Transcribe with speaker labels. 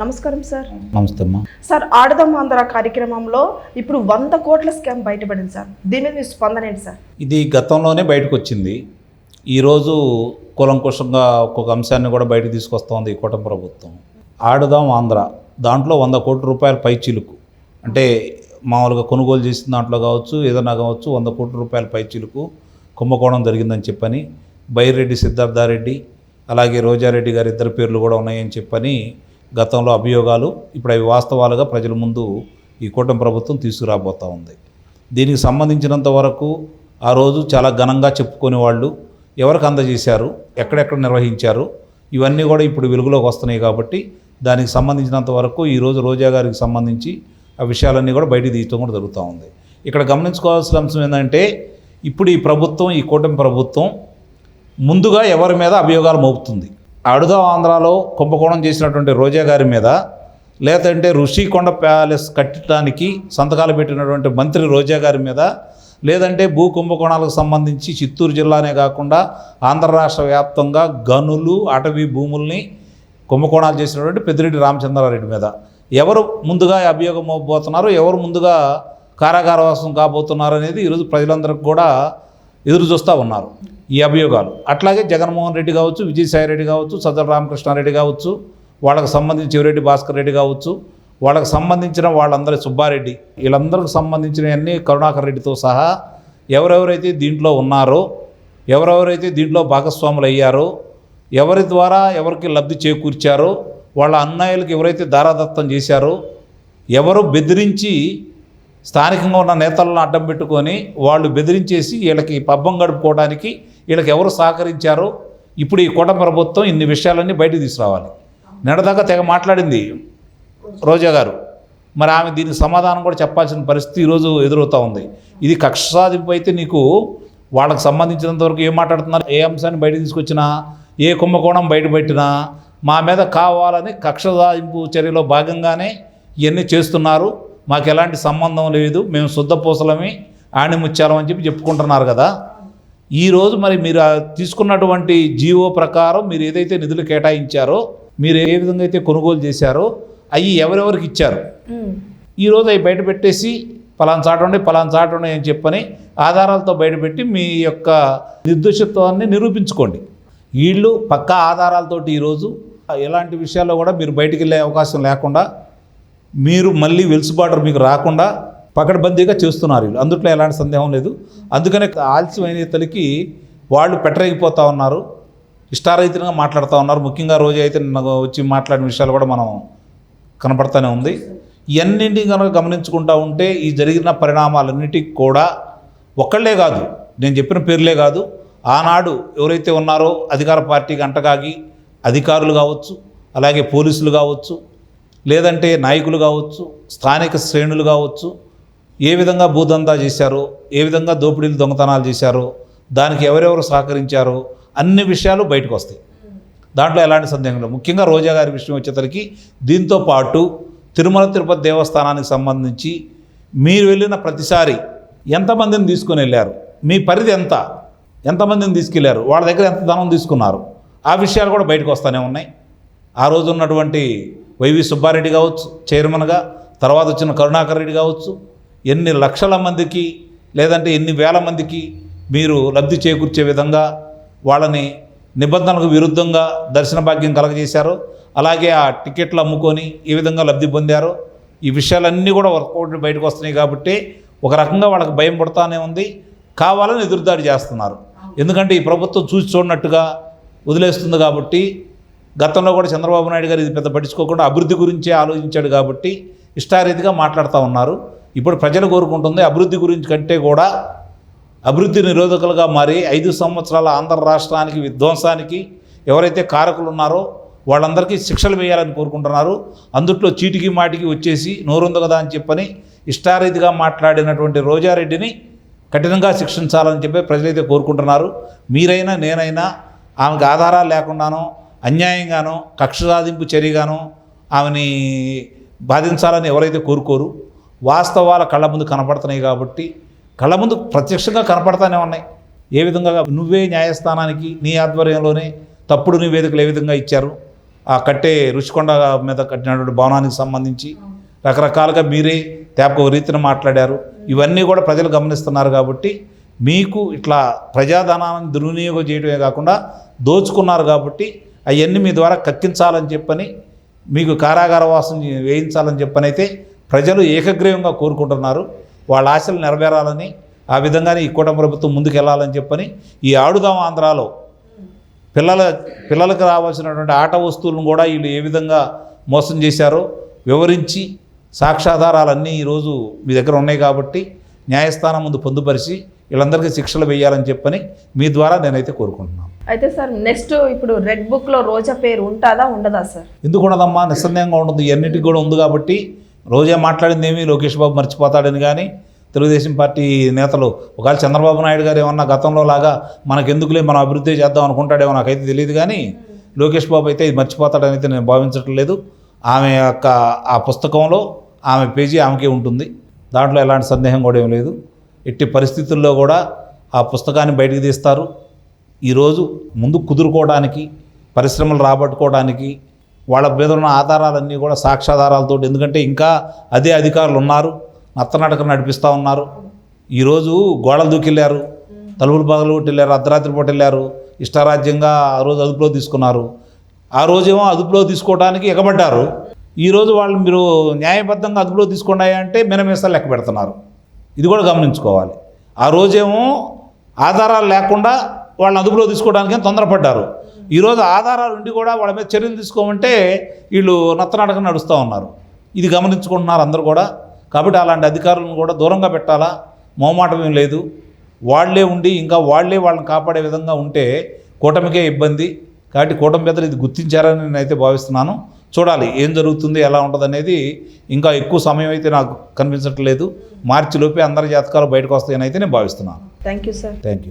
Speaker 1: నమస్కారం సార్.
Speaker 2: నమస్తే అమ్మా.
Speaker 1: సార్, ఆడదాం ఆంధ్ర కార్యక్రమంలో ఇప్పుడు 100 కోట్ల స్కామ్ బయటపడింది సార్. దీని మీద మీ స్పందన ఏంటి సార్?
Speaker 2: ఇది గతంలోనే బయటకు వచ్చింది. ఈరోజు కూలంకుషంగా ఒక్కొక్క అంశాన్ని కూడా బయటకు తీసుకొస్తోంది ఈ కూటమి ప్రభుత్వం. ఆడదాం ఆంధ్ర దాంట్లో 100 కోట్ల రూపాయల పై చిలుకు, అంటే మామూలుగా కొనుగోలు చేసిన దాంట్లో కావచ్చు, ఏదైనా కావచ్చు, 100 కోట్ల రూపాయల పై చిలుకు కుంభకోణం జరిగిందని చెప్పని బైరెడ్డి సిద్ధార్థారెడ్డి అలాగే రోజారెడ్డి గారి ఇద్దరు పేర్లు కూడా ఉన్నాయని చెప్పని గతంలో అభియోగాలు, ఇప్పుడు అవి వాస్తవాలుగా ప్రజల ముందు ఈ కూటమి ప్రభుత్వం తీసుకురాబోతూ ఉంది. దీనికి సంబంధించినంత వరకు ఆ రోజు చాలా ఘనంగా చెప్పుకునే వాళ్ళు ఎవరికి అందజేశారు, ఎక్కడెక్కడ నిర్వహించారు, ఇవన్నీ కూడా ఇప్పుడు వెలుగులోకి వస్తున్నాయి. కాబట్టి దానికి సంబంధించినంత వరకు ఈరోజు రోజా గారికి సంబంధించి ఆ విషయాలన్నీ కూడా బయటికి తీయటం కూడా జరుగుతూ ఉంది. ఇక్కడ గమనించుకోవాల్సిన అంశం ఏంటంటే, ఇప్పుడు ఈ ప్రభుత్వం, ఈ కూటమి ప్రభుత్వం ముందుగా ఎవరి మీద అభియోగాలు మోపుతుంది. ఆడుదాం ఆంధ్రాలో కుంభకోణం చేసినటువంటి రోజా గారి మీద, లేదంటే ఋషికొండ ప్యాలెస్ కట్టడానికి సంతకాలు పెట్టినటువంటి మంత్రి రోజా గారి మీద, లేదంటే భూ కుంభకోణాలకు సంబంధించి చిత్తూరు జిల్లానే కాకుండా ఆంధ్ర రాష్ట్ర వ్యాప్తంగా గనులు, అటవీ భూముల్ని కుంభకోణాలు చేసినటువంటి పెద్దిరెడ్డి రామచంద్రారెడ్డి మీద ఎవరు ముందుగా అభియోగం మోపబోతున్నారు, ఎవరు ముందుగా కారాగారవాసం కాబోతున్నారు అనేది ఈరోజు ప్రజలందరికీ కూడా ఎదురు చూస్తూ ఉన్నారు ఈ అభియోగాలు. అట్లాగే జగన్మోహన్ రెడ్డి కావచ్చు, విజయసాయి రెడ్డి కావచ్చు, సజ్జల రామకృష్ణారెడ్డి కావచ్చు, వాళ్ళకి సంబంధించి చెవిరెడ్డి భాస్కర్ రెడ్డి కావచ్చు, వాళ్ళకి సంబంధించిన వాళ్ళందరి సుబ్బారెడ్డి, వీళ్ళందరికి సంబంధించిన అన్ని కరుణాకర్ రెడ్డితో సహా ఎవరెవరైతే దీంట్లో ఉన్నారో, ఎవరెవరైతే దీంట్లో భాగస్వాములు అయ్యారో, ఎవరి ద్వారా ఎవరికి లబ్ధి చేకూర్చారో, వాళ్ళ అన్నయ్యలకు ఎవరైతే దారాదత్తం చేశారో, ఎవరు బెదిరించి స్థానికంగా ఉన్న నేతలను అడ్డం పెట్టుకొని వాళ్ళు బెదిరించేసి వీళ్ళకి పబ్బం గడుపుకోవడానికి వీళ్ళకి ఎవరు సహకరించారో, ఇప్పుడు ఈ కూటమి ప్రభుత్వం ఇన్ని విషయాలన్నీ బయటకు తీసుకురావాలి. నిన్నదాకా తెగ మాట్లాడింది రోజా గారు, మరి ఆమె దీనికి సమాధానం కూడా చెప్పాల్సిన పరిస్థితి ఈరోజు ఎదురవుతూ ఉంది. ఇది కక్ష సాధింపు అయితే నీకు వాళ్ళకి సంబంధించినంతవరకు ఏం మాట్లాడుతున్నారు, ఏ అంశాన్ని బయట తీసుకొచ్చినా, ఏ కుంభకోణం బయటపెట్టినా మా మీద కావాలని కక్ష సాధింపు చర్యలో భాగంగానే ఇవన్నీ చేస్తున్నారు, మాకు ఎలాంటి సంబంధం లేదు, మేము శుద్ధపూసలమి ఆణిముత్యాలం అని చెప్పి చెప్పుకుంటున్నారు కదా. ఈరోజు మరి మీరు తీసుకున్నటువంటి జీవో ప్రకారం మీరు ఏదైతే నిధులు కేటాయించారో, మీరు ఏ విధంగా అయితే కొనుగోలు చేశారో అవి ఎవరెవరికి ఇచ్చారు, ఈరోజు అవి బయట పెట్టేసి పలానా చాట ఉండి అని చెప్పని ఆధారాలతో బయటపెట్టి మీ యొక్క నిర్దోషత్వాన్ని నిరూపించుకోండి. వీళ్ళు పక్కా ఆధారాలతోటి ఈరోజు ఎలాంటి విషయాల్లో కూడా మీరు బయటికి వెళ్ళే అవకాశం లేకుండా, మీరు మళ్ళీ వెలుసుబాటు మీకు రాకుండా పకడ్బందీగా చేస్తున్నారు వీళ్ళు. అందుట్లో ఎలాంటి సందేహం లేదు. అందుకనే ఆలస్యమైన తలకి వాళ్ళు పెట్టరేగిపోతూ ఉన్నారు, ఇష్టారహితంగా మాట్లాడుతూ ఉన్నారు. ముఖ్యంగా రోజు అయితే వచ్చి మాట్లాడిన విషయాలు కూడా మనం కనపడుతూనే ఉంది. ఇవన్నింటినీ కనుక గమనించుకుంటూ ఉంటే ఈ జరిగిన పరిణామాలన్నిటికీ కూడా ఒక్కళ్ళే కాదు, నేను చెప్పిన పేర్లే కాదు, ఆనాడు ఎవరైతే ఉన్నారో అధికార పార్టీకి అంటగాగి అధికారులు కావచ్చు, అలాగే పోలీసులు కావచ్చు, లేదంటే నాయకులు కావచ్చు, స్థానిక శ్రేణులు కావచ్చు, ఏ విధంగా భూదందా చేశారో, ఏ విధంగా దోపిడీలు దొంగతనాలు చేశారో, దానికి ఎవరెవరు సహకరించారో అన్ని విషయాలు బయటకు వస్తాయి. దాంట్లో ఎలాంటి సందేహం లేదు. ముఖ్యంగా రోజా గారి విషయం వచ్చేసరికి దీంతో పాటు తిరుమల తిరుపతి దేవస్థానానికి సంబంధించి మీరు వెళ్ళిన ప్రతిసారి ఎంతమందిని తీసుకొని వెళ్ళారు, మీ పరిధి ఎంతమందిని తీసుకెళ్లారు, వాళ్ళ దగ్గర ఎంత ధనం తీసుకున్నారు, ఆ విషయాలు కూడా బయటకు వస్తూనే ఉన్నాయి. ఆ రోజు ఉన్నటువంటి వైవి సుబ్బారెడ్డి కావచ్చు చైర్మన్గా, తర్వాత వచ్చిన కరుణాకర్ రెడ్డి కావచ్చు, ఎన్ని లక్షల మందికి లేదంటే ఎన్ని వేల మందికి మీరు లబ్ధి చేకూర్చే విధంగా వాళ్ళని నిబంధనలకు విరుద్ధంగా దర్శన భాగ్యం కలగజేశారో, అలాగే ఆ టికెట్లు అమ్ముకొని ఏ విధంగా లబ్ధి పొందారో, ఈ విషయాలన్నీ కూడా వర్కౌట్ బయటకు వస్తున్నాయి. కాబట్టి ఒక రకంగా వాళ్ళకి భయం పడుతూనే ఉంది, కావాలని ఎదురుదాడి చేస్తున్నారు. ఎందుకంటే ఈ ప్రభుత్వం చూసి చూడనట్టుగా వదిలేస్తుంది. కాబట్టి గతంలో కూడా చంద్రబాబు నాయుడు గారు ఇది పెద్ద పట్టించుకోకుండా అభివృద్ధి గురించే ఆలోచించాడు కాబట్టి ఇష్టారీతిగా మాట్లాడుతూ ఉన్నారు. ఇప్పుడు ప్రజలు కోరుకుంటుంది అభివృద్ధి గురించి కంటే కూడా అభివృద్ధి నిరోధకులుగా మారి 5 సంవత్సరాల ఆంధ్ర రాష్ట్రానికి విధ్వంసానికి ఎవరైతే కారకులు ఉన్నారో వాళ్ళందరికీ శిక్షలు వేయాలని కోరుకుంటున్నారు. అందుట్లో చీటికి మాటికి వచ్చేసి నోరుంది కదా అని చెప్పని ఇష్టారీతిగా మాట్లాడినటువంటి రోజారెడ్డిని కఠినంగా శిక్షించాలని చెప్పి ప్రజలైతే కోరుకుంటున్నారు. మీరైనా నేనైనా ఆమెకు ఆధారాలు లేకుండానో అన్యాయంగానో కక్ష సాధింపు చర్యగానో ఆమెని బాధించాలని ఎవరైతే కోరుకోరు, వాస్తవాల కళ్ళ ముందు కనపడుతున్నాయి కాబట్టి కళ్ళ ముందు ప్రత్యక్షంగా కనపడతానే ఉన్నాయి. ఏ విధంగా నువ్వే న్యాయస్థానానికి నీ ఆధ్వర్యంలోనే తప్పుడు నివేదికలు ఏ విధంగా ఇచ్చారు, ఆ కట్టే రుషికొండ మీద కట్టినటువంటి భవనానికి సంబంధించి రకరకాలుగా మీరే తేపక రీతిని మాట్లాడారు. ఇవన్నీ కూడా ప్రజలు గమనిస్తున్నారు. కాబట్టి మీకు ఇట్లా ప్రజాధనాన్ని దుర్వినియోగం చేయడమే కాకుండా దోచుకున్నారు. కాబట్టి అవన్నీ మీ ద్వారా కక్కించాలని చెప్పని, మీకు కారాగార వాసం వేయించాలని చెప్పని అయితే ప్రజలు ఏకగ్రీవంగా కోరుకుంటున్నారు. వాళ్ళ ఆశలు నెరవేరాలని, ఆ విధంగానే ఈ కూటమి ప్రభుత్వం ముందుకు వెళ్ళాలని చెప్పని ఈ ఆడుదాం ఆంధ్రాలో పిల్లలకు రావాల్సినటువంటి ఆట వస్తువులను కూడా వీళ్ళు ఏ విధంగా మోసం చేశారో వివరించి సాక్ష్యాధారాలన్నీ ఈరోజు మీ దగ్గర ఉన్నాయి. కాబట్టి న్యాయస్థానం ముందు పొందుపరిచి వీళ్ళందరికీ శిక్షలు వేయాలని చెప్పని మీ ద్వారా నేనైతే కోరుకుంటున్నాను.
Speaker 1: అయితే సార్ నెక్స్ట్ ఇప్పుడు రెడ్ బుక్లో రోజా పేరు ఉంటుందా ఉండదా సార్?
Speaker 2: ఎందుకు ఉండదమ్మా, నిస్సందేహంగా ఉంటుంది. ఇవన్నిటికి కూడా ఉంది. కాబట్టి రోజా మాట్లాడింది ఏమీ లోకేష్ బాబు మర్చిపోతాడని కానీ, తెలుగుదేశం పార్టీ నేతలు ఒకవేళ చంద్రబాబు నాయుడు గారు ఏమన్నా గతంలో లాగా మనకెందుకులే మనం అభివృద్ధి చేద్దాం అనుకుంటాడేమో నాకైతే తెలియదు. కానీ లోకేష్ బాబు అయితే ఇది మర్చిపోతాడని అయితే నేను భావించటం లేదు. ఆమె యొక్క ఆ పుస్తకంలో ఆమె పేజీ ఆమెకే ఉంటుంది. దాంట్లో ఎలాంటి సందేహం కూడా ఏం లేదు. ఎట్టి పరిస్థితుల్లో కూడా ఆ పుస్తకాన్ని బయటికి తీస్తారు. ఈరోజు ముందు కుదురుకోవడానికి, పరిశ్రమలు రాబట్టుకోవడానికి వాళ్ళ మీద ఉన్న ఆధారాలన్నీ కూడా సాక్ష్యాధారాలతో, ఎందుకంటే ఇంకా అదే అధికారులు ఉన్నారు, నత్తనడక నడిపిస్తూ ఉన్నారు. ఈరోజు గోడలు దూకెళ్ళారు, తలుపులు పగలు వెళ్ళారు, అర్ధరాత్రి పూట వెళ్ళారు, ఇష్టారాజ్యంగా ఆ రోజు అదుపులో తీసుకున్నారు. ఆ రోజేమో అదుపులో తీసుకోవడానికి ఎగబడ్డారు. ఈరోజు వాళ్ళు మీరు న్యాయబద్ధంగా అదుపులో తీసుకున్నాయి అంటే మినమేసాలు లెక్క పెడుతున్నారు. ఇది కూడా గమనించుకోవాలి. ఆ రోజేమో ఆధారాలు లేకుండా వాళ్ళని అదుపులో తీసుకోవడానికి తొందరపడ్డారు. ఈరోజు ఆధారాలు ఉండి కూడా వాళ్ళ మీద చర్యలు తీసుకోమంటే వీళ్ళు నత్తనాటక నడుస్తూ ఉన్నారు. ఇది గమనించుకుంటున్నారు అందరూ కూడా. కాబట్టి అలాంటి అధికారులను కూడా దూరంగా పెట్టాలా, మొహమాటం ఏం లేదు. వాళ్లే ఉండి ఇంకా వాళ్ళని కాపాడే విధంగా ఉంటే కూటమికే ఇబ్బంది. కాబట్టి కూటమి పెద్దలు ఇది గుర్తించారని నేనైతే భావిస్తున్నాను. చూడాలి ఏం జరుగుతుంది, ఎలా ఉంటుంది అనేది. ఇంకా ఎక్కువ సమయం అయితే నాకు కనిపించట్లేదు. మార్చిలోపే అందరి జాతకాలు బయటకు వస్తాయని అయితే నేను భావిస్తున్నాను.
Speaker 1: Thank you sir.
Speaker 2: Thank you.